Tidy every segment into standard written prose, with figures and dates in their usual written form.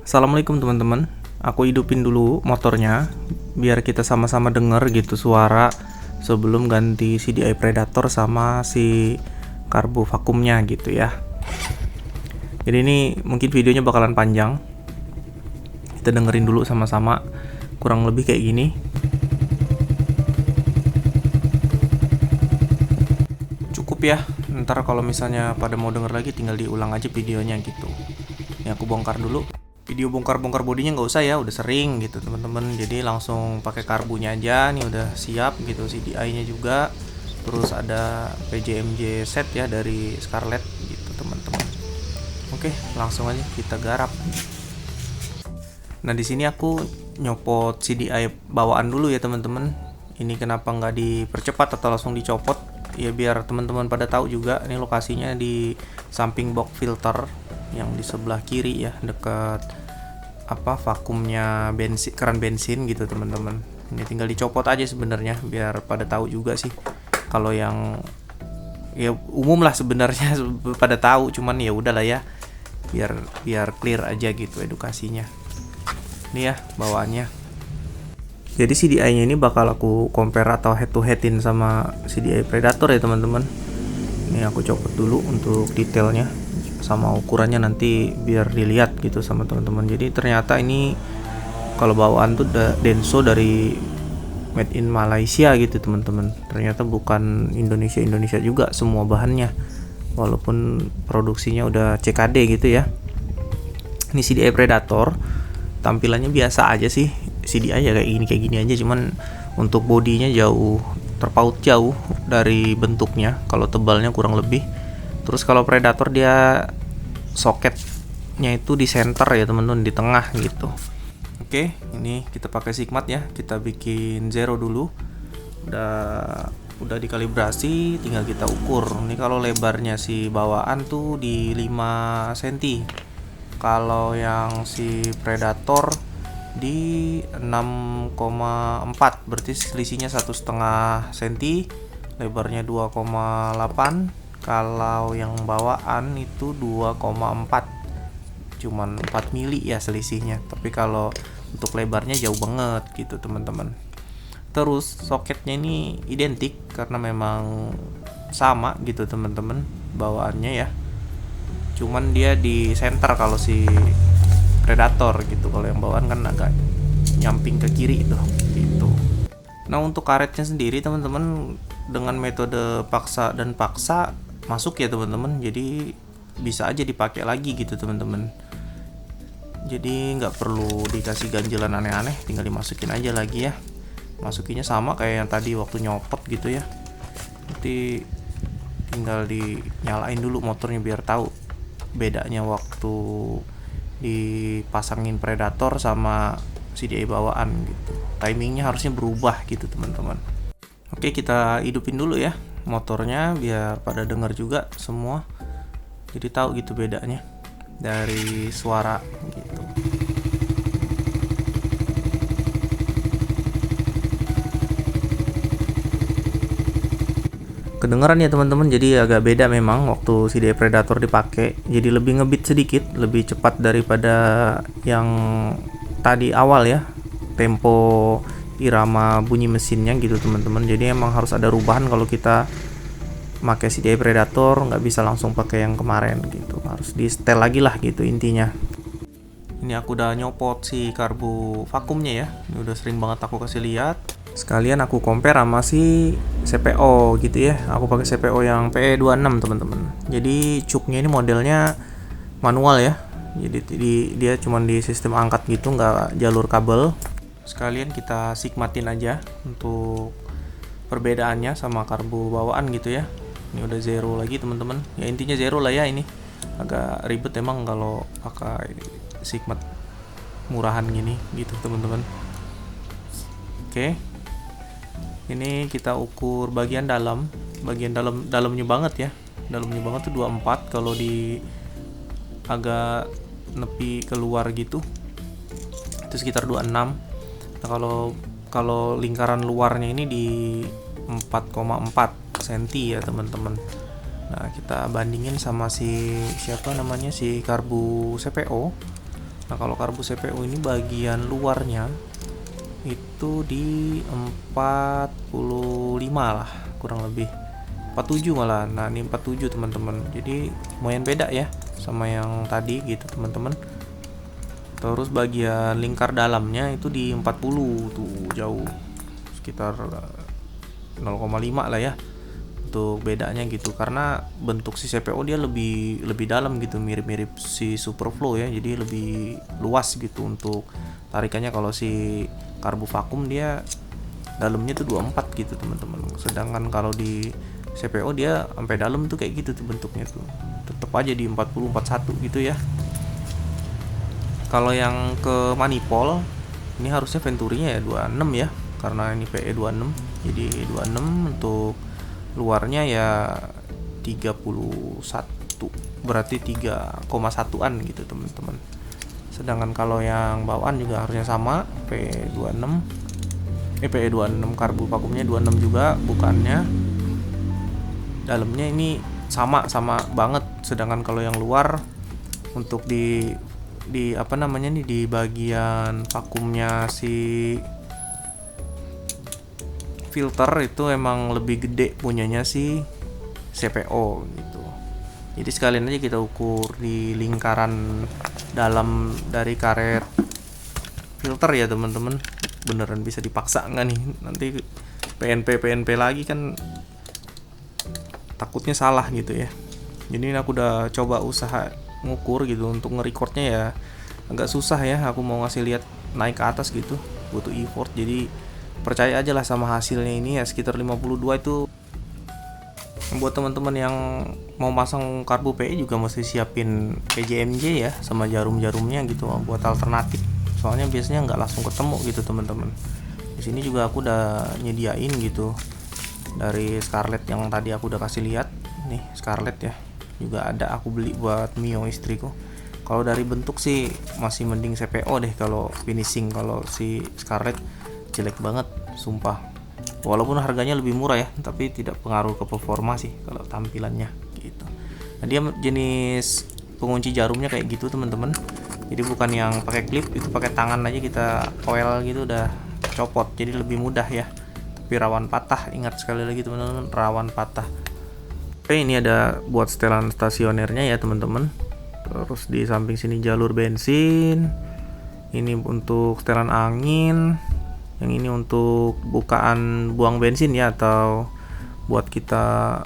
Assalamualaikum teman-teman. Aku hidupin dulu motornya biar kita sama-sama denger gitu suara sebelum ganti CDI Predator sama si karbu vakumnya gitu ya. Jadi ini mungkin videonya bakalan panjang. Kita dengerin dulu sama-sama. Kurang lebih kayak gini. Cukup ya. Ntar kalau misalnya pada mau denger lagi tinggal diulang aja videonya gitu. Ini aku bongkar dulu. Video bongkar-bongkar bodinya nggak usah ya, udah sering gitu teman-teman. Jadi langsung pakai karbunya aja, nih udah siap gitu, CDI-nya juga. Terus ada PJMJ set ya dari Scarlett gitu teman-teman. Oke, langsung aja kita garap. Nah di sini aku nyopot CDI bawaan dulu ya teman-teman. Ini kenapa nggak dipercepat atau langsung dicopot? Ya biar teman-teman pada tahu juga. Ini lokasinya di samping box filter yang di sebelah kiri ya, dekat vakumnya bensin, keran bensin gitu teman-teman. Ini tinggal dicopot aja sebenarnya biar pada tahu juga sih. Kalau yang ya umum lah sebenarnya pada tahu, cuman ya udahlah ya. Biar clear aja gitu edukasinya. Ini ya bawaannya. Jadi CDI-nya ini bakal aku compare atau head to headin sama CDI Predator ya teman-teman. Ini aku copot dulu untuk detailnya sama ukurannya nanti biar dilihat gitu sama teman-teman. Jadi ternyata ini kalau bawaan tuh Denso dari made in Malaysia gitu teman-teman. Ternyata bukan Indonesia juga semua bahannya. Walaupun produksinya udah CKD gitu ya. Ini CDI Predator. Tampilannya biasa aja sih. CDI ya kayak gini aja, cuman untuk bodinya terpaut jauh dari bentuknya. Kalau tebalnya kurang lebih. Terus kalau Predator dia soketnya itu di center ya teman-teman, di tengah gitu. Oke, ini kita pakai Sigmat ya. Kita bikin zero dulu. Udah dikalibrasi, tinggal kita ukur. Ini kalau lebarnya si bawaan tuh di 5 cm. Kalau yang si Predator di 6,4, berarti selisihnya 1,5 cm, lebarnya 2,8. Kalau yang bawaan itu 2,4, cuman 4 mili ya selisihnya. Tapi kalau untuk lebarnya jauh banget gitu teman-teman. Terus soketnya ini identik karena memang sama gitu teman-teman bawaannya ya. Cuman dia di center kalau si Predator gitu. Kalau yang bawaan kan agak nyamping ke kiri itu gitu. Nah untuk karetnya sendiri teman-teman dengan metode paksa dan paksa masuk ya teman-teman. Jadi bisa aja dipakai lagi gitu teman-teman. Jadi nggak perlu dikasih ganjelan aneh-aneh, tinggal dimasukin aja lagi ya. Masukinnya sama kayak yang tadi waktu nyopot gitu ya. Nanti tinggal dinyalain dulu motornya biar tahu bedanya waktu dipasangin Predator sama CDI bawaan gitu. Timingnya harusnya berubah gitu teman-teman. Oke, kita hidupin dulu ya motornya biar pada denger juga semua. Jadi tahu gitu bedanya dari suara gitu. Kedengeran ya teman-teman, jadi agak beda memang waktu CDI Predator dipakai. Jadi lebih ngebeat sedikit, lebih cepat daripada yang tadi awal ya. Tempo irama bunyi mesinnya gitu teman-teman. Jadi emang harus ada rubahan kalau kita pakai CDI Predator, nggak bisa langsung pakai yang kemarin gitu. Harus di setel lagi lah gitu intinya. Ini aku udah nyopot si karbu vakumnya ya. Ini udah sering banget aku kasih lihat. Sekalian aku compare sama si CPO gitu ya. Aku pakai CPO yang PE26 teman-teman. Jadi cuknya ini modelnya manual ya. Jadi dia cuma di sistem angkat gitu, nggak jalur kabel. Sekalian kita sigmatin aja untuk perbedaannya sama karbu bawaan gitu ya. Ini udah zero lagi teman-teman. Ya intinya zero lah ya ini. Agak ribet emang kalau pakai sigmat murahan gini gitu teman-teman. Oke. Ini kita ukur bagian dalamnya banget ya. Dalamnya banget tuh 24, kalau di agak nepi keluar gitu itu sekitar 26. Nah, kalau lingkaran luarnya ini di 4,4 cm ya teman-teman. Nah, kita bandingin sama si karbu CPO. Nah kalau karbu CPU ini bagian luarnya itu di 45 lah kurang lebih, 47 malah. Nah ini 47 teman-teman, jadi lumayan beda ya sama yang tadi gitu teman-teman. Terus bagian lingkar dalamnya itu di 40 tuh, jauh sekitar 0,5 lah ya untuk bedanya gitu, karena bentuk si CPO dia lebih dalam gitu, mirip-mirip si Superflow ya, jadi lebih luas gitu untuk tarikannya. Kalau si karbu vakum dia dalamnya tuh 24 gitu teman-teman, sedangkan kalau di CPO dia sampai dalam tuh kayak gitu tuh bentuknya tuh, tetap aja di 40 41 gitu ya. Kalau yang ke manifold ini harusnya Venturinya ya 26 ya, karena ini PE 26, jadi 26 untuk luarnya ya 31, berarti 3,1an gitu teman-teman. Sedangkan kalau yang bawaan juga harusnya sama, PE 26, PE 26 karbu vakumnya 26 juga bukannya. Dalamnya ini sama banget. Sedangkan kalau yang luar untuk di apa namanya nih, di bagian vakumnya si filter itu emang lebih gede punyanya si CPO gitu. Jadi sekalian aja kita ukur di lingkaran dalam dari karet filter ya teman-teman. Beneran bisa dipaksa nggak nih? Nanti PNP lagi kan takutnya salah gitu ya. Jadi aku udah coba usaha ngukur gitu, untuk nge-recordnya ya agak susah ya. Aku mau ngasih lihat naik ke atas gitu, butuh effort. Jadi percaya aja lah sama hasilnya ini ya, sekitar 52 itu. Buat teman-teman yang mau pasang karbu PE juga mesti siapin PJMJ ya, sama jarum-jarumnya gitu buat alternatif. Soalnya biasanya nggak langsung ketemu gitu teman-teman. Di sini juga aku udah nyediain gitu dari Scarlett yang tadi aku udah kasih lihat. Nih Scarlett ya, juga ada aku beli buat Mio istriku. Kalau dari bentuk sih masih mending CPO deh kalau finishing. Kalau si Scarlett jelek banget sumpah, walaupun harganya lebih murah ya, tapi tidak pengaruh ke performa sih kalau tampilannya gitu. Nah dia jenis pengunci jarumnya kayak gitu teman-teman, jadi bukan yang pakai klip, itu pakai tangan aja kita coil gitu udah copot, jadi lebih mudah ya, tapi rawan patah. Ingat sekali lagi teman-teman, rawan patah. Oke, ini ada buat setelan stasionernya ya teman-teman. Terus di samping sini jalur bensin, ini untuk setelan angin, yang ini untuk bukaan buang bensin ya, atau buat kita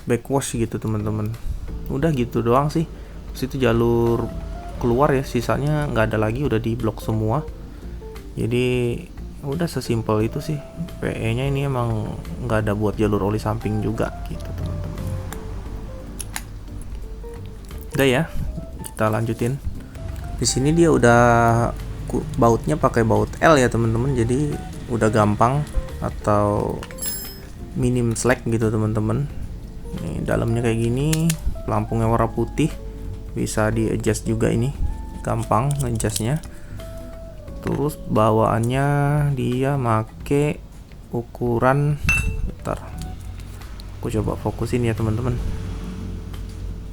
backwash gitu teman-teman. Udah gitu doang sih. Terus itu jalur keluar ya, sisanya nggak ada lagi, udah diblok semua. Jadi udah sesimpel itu sih. PE nya ini emang nggak ada buat jalur oli samping juga gitu teman-teman. Udah ya, kita lanjutin. Di sini dia udah bautnya pakai baut L ya teman-teman, jadi udah gampang, atau minim slack gitu teman-teman. Ini dalamnya kayak gini, pelampungnya warna putih, bisa di adjust juga, ini gampang adjustnya. Terus bawaannya dia make ukuran, bentar aku coba fokusin ya teman-teman.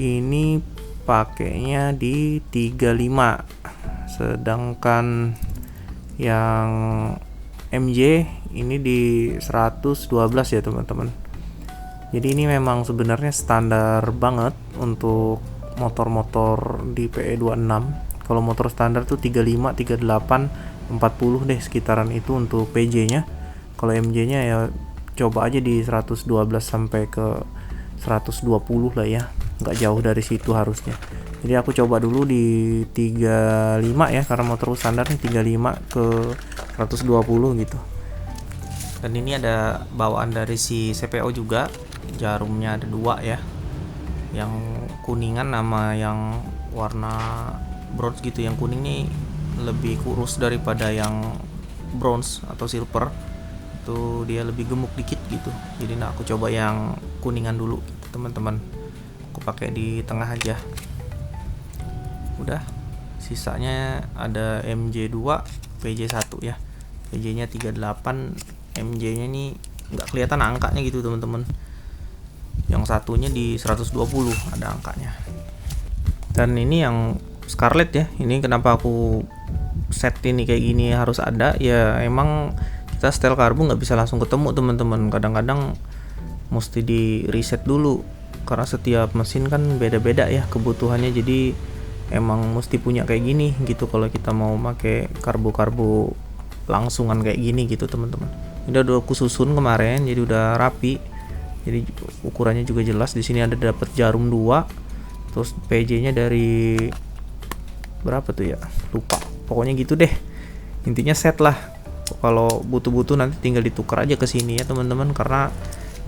Ini pakainya di 35, sedangkan yang MJ ini di 112 ya teman-teman. Jadi ini memang sebenarnya standar banget untuk motor-motor di PE26. Kalau motor standar tuh 35, 38, 40 deh sekitaran itu untuk PJ nya. Kalau MJ nya ya coba aja di 112 sampai ke 120 lah ya, nggak jauh dari situ harusnya. Jadi aku coba dulu di 35 ya, karena motor standarnya 35 ke 120 gitu. Dan ini ada bawaan dari si CPO juga, jarumnya ada dua ya, yang kuningan sama yang warna bronze gitu. Yang kuning nih lebih kurus daripada yang bronze atau silver, itu dia lebih gemuk dikit gitu. Jadi nah aku coba yang kuningan dulu gitu, teman-teman. Aku pakai di tengah aja. Udah, sisanya ada MJ2, PJ1 ya. PJ-nya 38, MJ-nya nih nggak kelihatan angkanya gitu teman-teman. Yang satunya di 120 ada angkanya. Dan ini yang Scarlett ya. Ini kenapa aku set ini kayak gini harus ada ya, emang kita setel karbu nggak bisa langsung ketemu teman-teman, kadang-kadang mesti di reset dulu karena setiap mesin kan beda-beda ya kebutuhannya, jadi emang mesti punya kayak gini gitu kalau kita mau pakai karbu-karbu langsungan kayak gini gitu teman-teman. Ini udah aku susun kemarin jadi udah rapi, jadi ukurannya juga jelas. Di sini ada dapat jarum 2, terus PJ-nya dari berapa tuh ya, lupa pokoknya gitu deh, intinya set lah. Kalau butuh-butuh nanti tinggal ditukar aja ke sini ya teman-teman, karena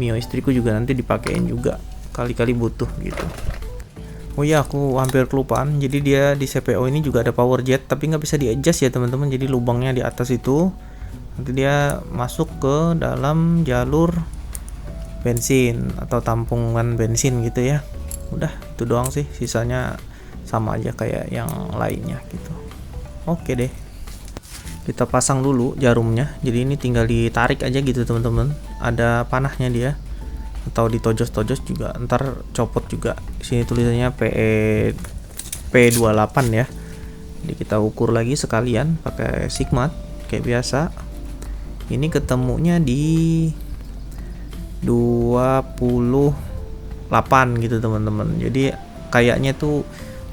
Mio istriku juga nanti dipakein juga kali-kali butuh gitu. Oh iya, aku hampir kelupaan, jadi dia di CPO ini juga ada power jet tapi nggak bisa di adjust ya teman-teman, jadi lubangnya di atas itu nanti dia masuk ke dalam jalur bensin atau tampungan bensin gitu ya. Udah itu doang sih, sisanya sama aja kayak yang lainnya gitu. Oke deh, kita pasang dulu jarumnya, jadi ini tinggal ditarik aja gitu teman-teman, ada panahnya dia, atau ditojos-tojos juga, ntar copot juga. Di sini tulisannya P28 ya, jadi kita ukur lagi sekalian pakai sigmat kayak biasa. Ini ketemunya di 28 gitu teman-teman, jadi kayaknya tuh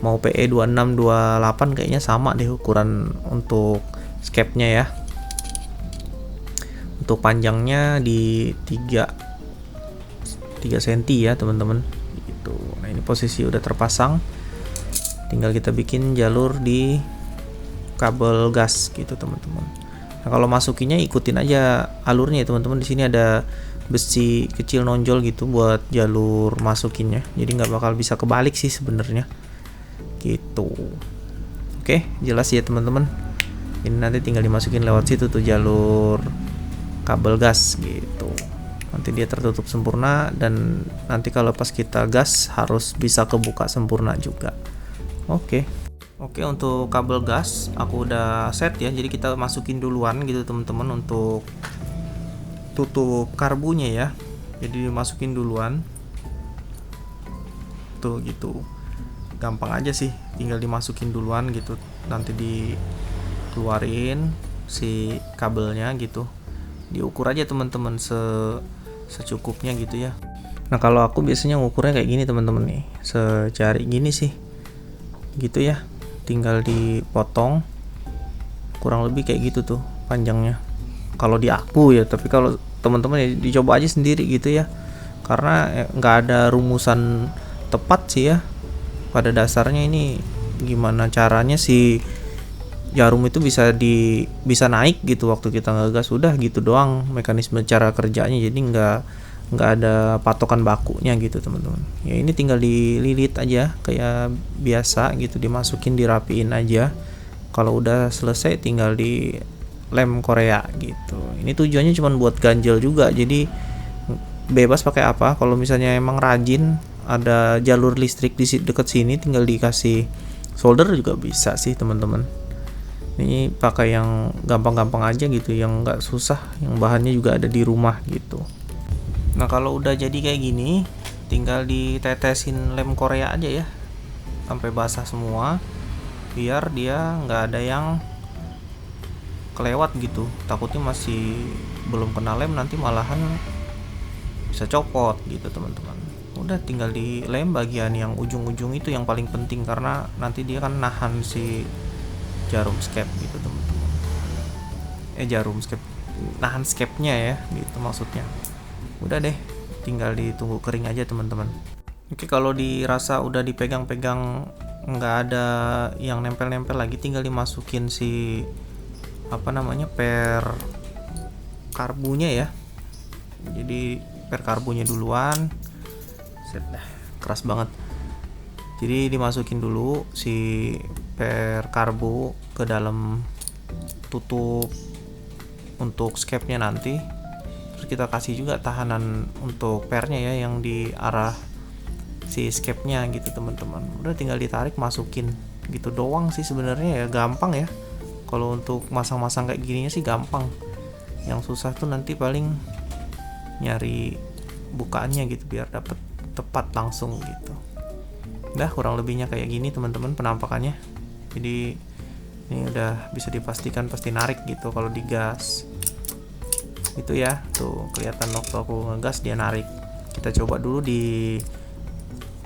mau PE 26 28 kayaknya sama deh ukuran untuk skepnya ya. Untuk panjangnya di 3 cm ya teman-teman gitu. Nah ini posisi udah terpasang, tinggal kita bikin jalur di kabel gas gitu teman-teman. Nah kalau masukinnya ikutin aja alurnya ya teman-teman. Di sini ada besi kecil nonjol gitu buat jalur masukinnya, jadi nggak bakal bisa kebalik sih sebenarnya gitu. Oke, jelas ya teman-teman. Ini nanti tinggal dimasukin lewat situ tuh jalur kabel gas gitu. Nanti dia tertutup sempurna, dan nanti kalau pas kita gas harus bisa kebuka sempurna juga. Oke, untuk kabel gas aku udah set ya, jadi kita masukin duluan gitu teman-teman untuk tutup karbunya ya. Jadi dimasukin duluan tuh gitu, gampang aja sih, tinggal dimasukin duluan gitu, nanti dikeluarin si kabelnya gitu. Diukur aja teman-teman secukupnya gitu ya. Nah kalau aku biasanya ngukurnya kayak gini teman-teman nih, secari gini sih gitu ya, tinggal dipotong kurang lebih kayak gitu tuh panjangnya kalau di aku ya. Tapi kalau teman-teman ya dicoba aja sendiri gitu ya, karena nggak ada rumusan tepat sih ya. Pada dasarnya ini gimana caranya si jarum itu bisa naik gitu waktu kita ngegas, udah gitu doang mekanisme cara kerjanya. Jadi nggak ada patokan bakunya gitu teman-teman ya. Ini tinggal dililit aja kayak biasa gitu, dimasukin dirapiin aja. Kalau udah selesai tinggal di lem Korea gitu. Ini tujuannya cuma buat ganjel juga, jadi bebas pakai apa. Kalau misalnya emang rajin ada jalur listrik di dekat sini, tinggal dikasih solder juga bisa sih teman-teman. Ini pakai yang gampang-gampang aja gitu, yang nggak susah, yang bahannya juga ada di rumah gitu. Nah kalau udah jadi kayak gini, tinggal ditetesin lem Korea aja ya sampai basah semua, biar dia nggak ada yang kelewat gitu. Takutnya masih belum kena lem nanti malahan bisa copot gitu teman-teman. Udah tinggal dilem bagian yang ujung-ujung itu yang paling penting, karena nanti dia kan nahan si jarum skep gitu teman-teman. Jarum skep, nahan skepnya ya gitu maksudnya. Udah deh, tinggal ditunggu kering aja teman-teman. Oke, kalau dirasa udah dipegang-pegang nggak ada yang nempel-nempel lagi, tinggal dimasukin si per karbunya ya. Jadi per karbunya duluan, set dah, keras banget. Jadi dimasukin dulu si per karbu ke dalam tutup untuk skepnya nanti. Terus kita kasih juga tahanan untuk pernya ya, yang di arah si skepnya gitu teman-teman. Udah tinggal ditarik masukin gitu doang sih sebenarnya ya, gampang ya. Kalau untuk masang-masang kayak gininya sih gampang. Yang susah tuh nanti paling nyari bukaannya gitu biar dapet tepat langsung gitu. Udah kurang lebihnya kayak gini teman-teman penampakannya. Jadi ini udah bisa dipastikan pasti narik gitu kalau digas. Itu ya, tuh kelihatan waktu aku ngegas dia narik. Kita coba dulu di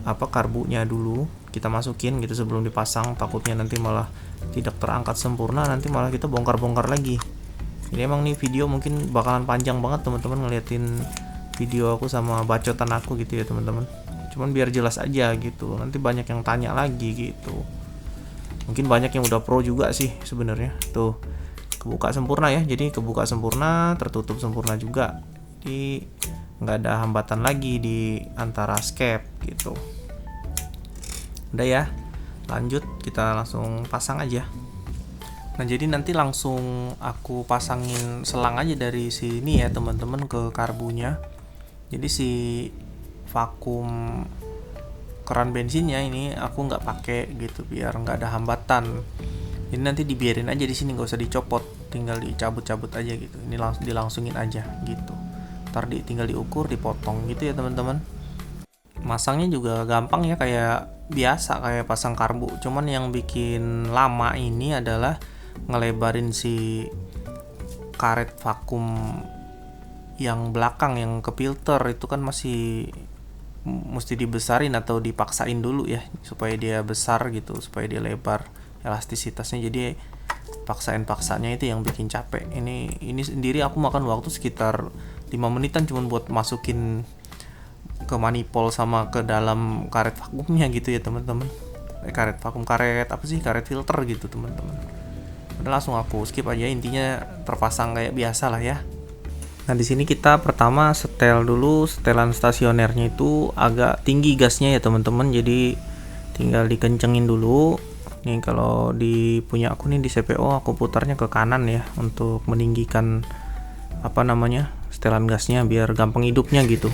karbunya dulu kita masukin gitu sebelum dipasang, takutnya nanti malah tidak terangkat sempurna, nanti malah kita bongkar-bongkar lagi. Ini emang nih video mungkin bakalan panjang banget teman-teman ngeliatin video aku sama bacotan aku gitu ya teman-teman. Cuman biar jelas aja gitu, nanti banyak yang tanya lagi gitu. Mungkin banyak yang udah pro juga sih sebenarnya. Tuh kebuka sempurna ya, jadi kebuka sempurna, tertutup sempurna juga, jadi nggak ada hambatan lagi di antara skep gitu. Udah ya, lanjut kita langsung pasang aja. Nah jadi nanti langsung aku pasangin selang aja dari sini ya teman-teman ke karbunya. Jadi si vakum keran bensinnya ini aku nggak pakai gitu biar nggak ada hambatan. Jadi nanti dibiarin aja di sini, nggak usah dicopot, tinggal dicabut-cabut aja gitu. Ini langsung dilangsungin aja gitu. Ntar tinggal diukur, dipotong gitu ya teman-teman. Masangnya juga gampang ya, kayak biasa kayak pasang karbu. Cuman yang bikin lama ini adalah ngelebarin si karet vakum yang belakang yang ke filter itu kan masih mesti dibesarin atau dipaksain dulu ya supaya dia besar gitu, supaya dia lebar elastisitasnya. Jadi paksain-paksanya itu yang bikin capek. Ini sendiri aku makan waktu sekitar 5 menitan cuman buat masukin ke manifold sama ke dalam karet vakumnya gitu ya teman-teman. Karet vakum, karet filter gitu teman-teman. Udah langsung aku skip aja, intinya terpasang kayak biasa lah ya. Nah di sini kita pertama setel dulu, setelan stasionernya itu agak tinggi gasnya ya teman-teman, jadi tinggal dikencengin dulu. Nih kalau di punya aku nih di CPO aku putarnya ke kanan ya untuk meninggikan setelan gasnya biar gampang hidupnya gitu.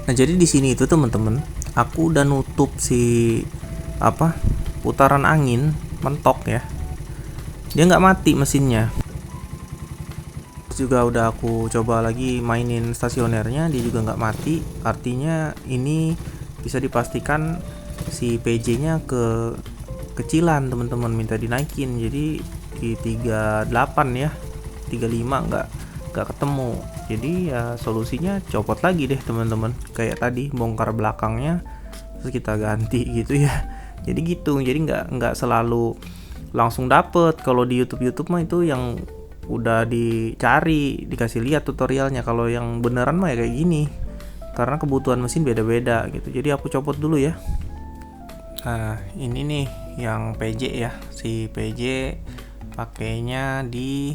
Nah jadi di sini itu teman-teman, aku udah nutup si putaran angin mentok ya, dia nggak mati mesinnya. Terus juga udah aku coba lagi mainin stasionernya, dia juga nggak mati. Artinya ini bisa dipastikan si PJ-nya kecilan teman-teman, minta dinaikin. Jadi di 38 ya, 35 nggak ketemu. Jadi ya solusinya copot lagi deh teman-teman, kayak tadi bongkar belakangnya terus kita ganti gitu ya. Jadi gitu, jadi nggak selalu langsung dapet. Kalau di YouTube mah itu yang udah dicari, dikasih lihat tutorialnya. Kalau yang beneran mah ya kayak gini, karena kebutuhan mesin beda-beda gitu. Jadi aku copot dulu ya. Nah ini nih yang PJ ya, si PJ pakainya di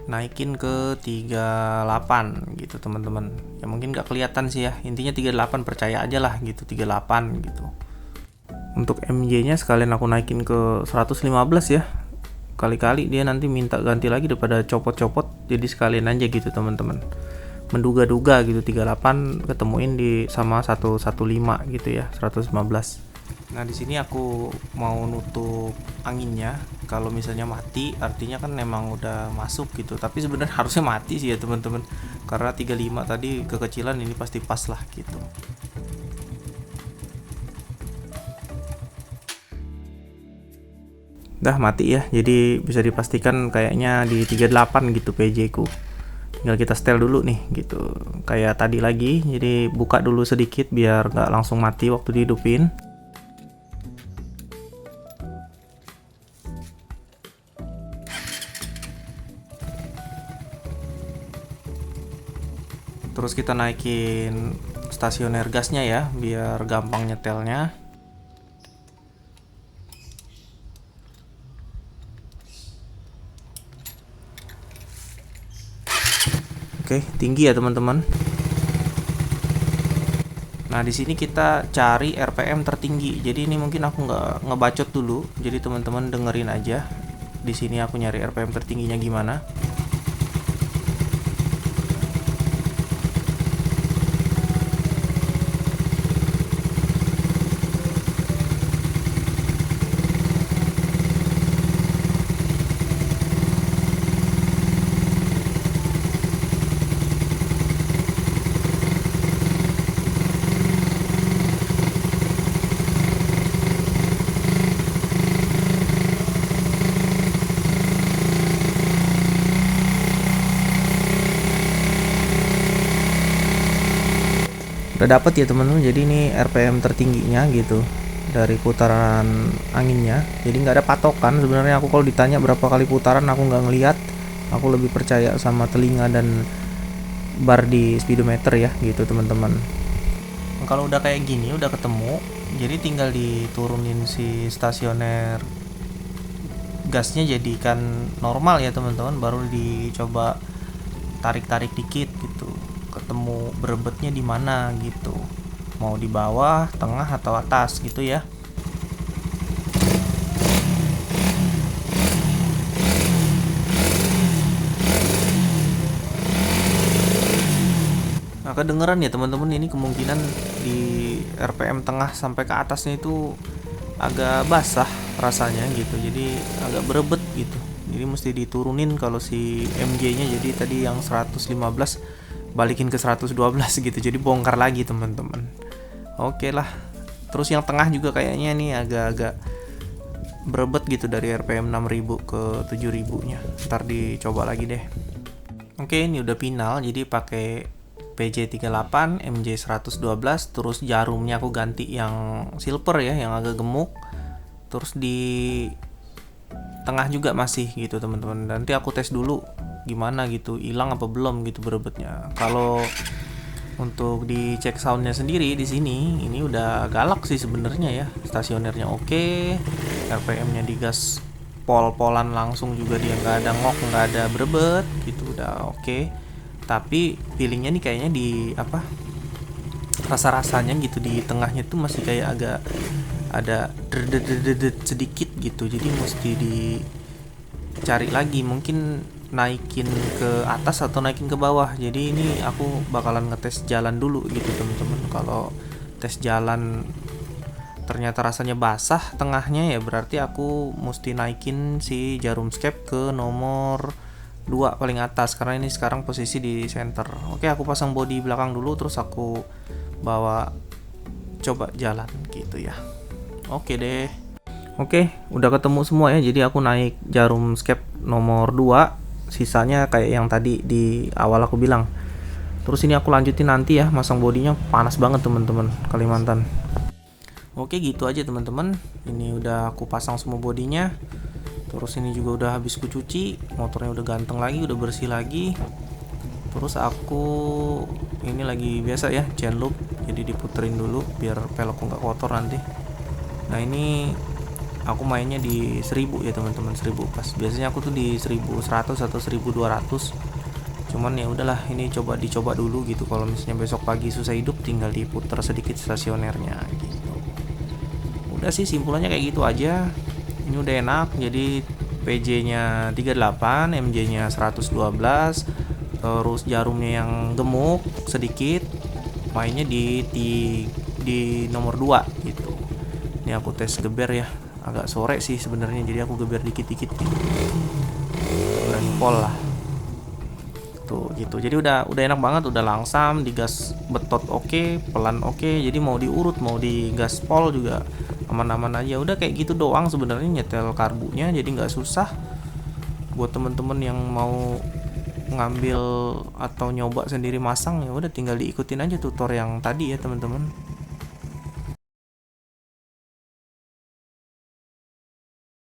naikin ke 38 gitu teman-teman. Ya mungkin nggak kelihatan sih ya, intinya 38, percaya aja lah gitu, 38 gitu. Untuk MJ nya sekalian aku naikin ke 115 ya, kali-kali dia nanti minta ganti lagi daripada copot-copot, jadi sekalian aja gitu teman-teman. Menduga-duga gitu 38 ketemuin di sama 115 gitu ya, 115. Nah di sini aku mau nutup anginnya. Kalau misalnya mati artinya kan memang udah masuk gitu, tapi sebenarnya harusnya mati sih ya teman-teman, karena 35 tadi kekecilan, ini pasti pas lah gitu. Udah mati ya, jadi bisa dipastikan kayaknya di 38 gitu PJ ku. Tinggal kita setel dulu nih gitu, kayak tadi lagi. Jadi buka dulu sedikit biar nggak langsung mati waktu dihidupin. Terus kita naikin stasioner gasnya ya biar gampang nyetelnya. Oke, tinggi ya teman-teman. Nah di sini kita cari RPM tertinggi. Jadi ini mungkin aku nggak ngebacot dulu, jadi teman-teman dengerin aja. di sini aku nyari RPM tertingginya gimana. Udah dapet ya teman-teman, jadi ini RPM tertingginya gitu dari putaran anginnya. Jadi nggak ada patokan sebenarnya, aku kalau ditanya berapa kali putaran aku nggak ngelihat, aku lebih percaya sama telinga dan bar di speedometer ya gitu teman-teman. Kalau udah kayak gini udah ketemu, jadi tinggal diturunin si stasioner gasnya jadikan normal ya teman-teman, baru dicoba tarik-tarik dikit gitu, ketemu berebetnya di mana gitu, mau di bawah, tengah atau atas gitu ya. Nah, kedengeran ya teman-teman, ini kemungkinan di RPM tengah sampai ke atasnya itu agak basah rasanya gitu, jadi agak berebet gitu. Jadi mesti diturunin kalau si MJ-nya, jadi tadi yang 115 balikin ke 112 gitu, jadi bongkar lagi teman-teman. Oke lah. Terus yang tengah juga kayaknya nih agak-agak berebet gitu dari RPM 6000 ke 7000 nya. Ntar dicoba lagi deh. Oke, ini udah final, jadi pakai PJ38 MJ112, terus jarumnya aku ganti yang silver ya, yang agak gemuk. Terus di tengah juga masih gitu teman-teman. Nanti aku tes dulu gimana gitu, hilang apa belum gitu berebetnya. Kalau untuk dicek soundnya sendiri di sini, ini udah galak sih sebenarnya ya. Stasionernya oke, RPM-nya digas pol-polan langsung juga, dia nggak ada ngok, nggak ada berebet gitu, udah oke. Tapi feelingnya nih kayaknya di apa, rasa-rasanya gitu di tengahnya tuh masih kayak agak ada dedet sedikit gitu, jadi mesti dicari lagi, mungkin naikin ke atas atau naikin ke bawah. Jadi ini aku bakalan ngetes jalan dulu gitu teman-teman. Kalau tes jalan ternyata rasanya basah tengahnya, ya berarti aku mesti naikin si jarum skep ke nomor 2 paling atas, karena ini sekarang posisi di center. Oke, aku pasang bodi belakang dulu, terus aku bawa coba jalan gitu ya. Oke deh. Oke, udah ketemu semua ya. Jadi aku naik jarum skep nomor 2, sisanya kayak yang tadi di awal aku bilang. Terus ini aku lanjutin nanti ya, masang bodinya panas banget teman-teman, Kalimantan. Oke, gitu aja teman-teman. Ini udah aku pasang semua bodinya. Terus ini juga udah habis kucuci, motornya udah ganteng lagi, udah bersih lagi. Terus aku ini lagi biasa ya chain loop, jadi diputerin dulu biar pelekku nggak kotor nanti. Nah ini aku mainnya di 1000 ya teman-teman, 1000 pas. Biasanya aku tuh di 1100 atau 1200. Cuman ya udahlah, ini dicoba dulu gitu. Kalau misalnya besok pagi susah hidup, tinggal diputer sedikit stasionernya gitu. Udah sih simpulannya kayak gitu aja. Ini udah enak, jadi PJ-nya 38, MJ-nya 112, terus jarumnya yang gemuk sedikit, mainnya di nomor 2 gitu. Ini aku tes geber ya, agak sore sih sebenarnya, jadi aku geber dikit-dikit gitu. Pol lah. Tuh gitu. Jadi udah enak banget, udah langsam, digas betot oke, pelan oke. Jadi mau diurut, mau digas pol juga aman-aman aja. Udah kayak gitu doang sebenarnya nyetel karbunya, jadi nggak susah. Buat temen-temen yang mau ngambil atau nyoba sendiri masang, ya udah tinggal diikutin aja tutor yang tadi ya teman-teman.